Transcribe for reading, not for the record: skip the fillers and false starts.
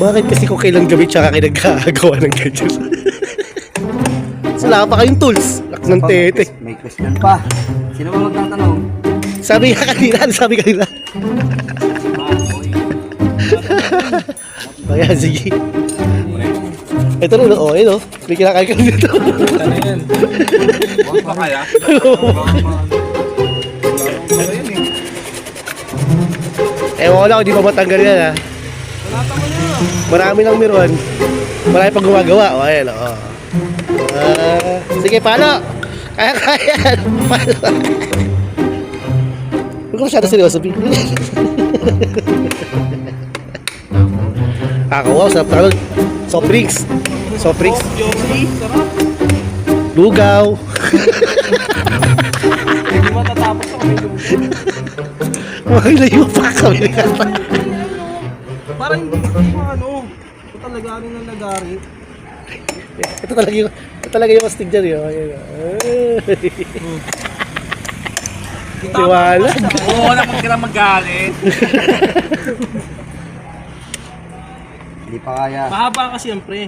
Bakit kasi kung kailang gabi tsaka kayo nagkagawa ng ganyan? So, wala pa kayong tools. Lak ng tete. May question pa. Sino ba magtatanong? Sabi nga kanina, ano sabi kanina? Ayan, sige. Ito rin, oh, ayun, oh. May kinakain ka dito. Ano yan? Huwag pa kaya? Ewan ko lang, hindi pa matanggal yan, ha. Marami ng miron. Marami pang gumagawa. O, ayan, o. Sige, palo. Kaya. Palo. Huwag ka masyado seryoso, P. Wow, sarap talaga. Soft drinks. Josie, sarap. Lugaw. Hindi matatapos ako may lugaw. Layo pa kami. Parang hindi mo ano. Ito talaga ano na nagari. Ito talaga yung astig dyan, yun. Tiwala. Oo, naman ka na magalit. Hindi pa kaya. Mahaba ka siyempre.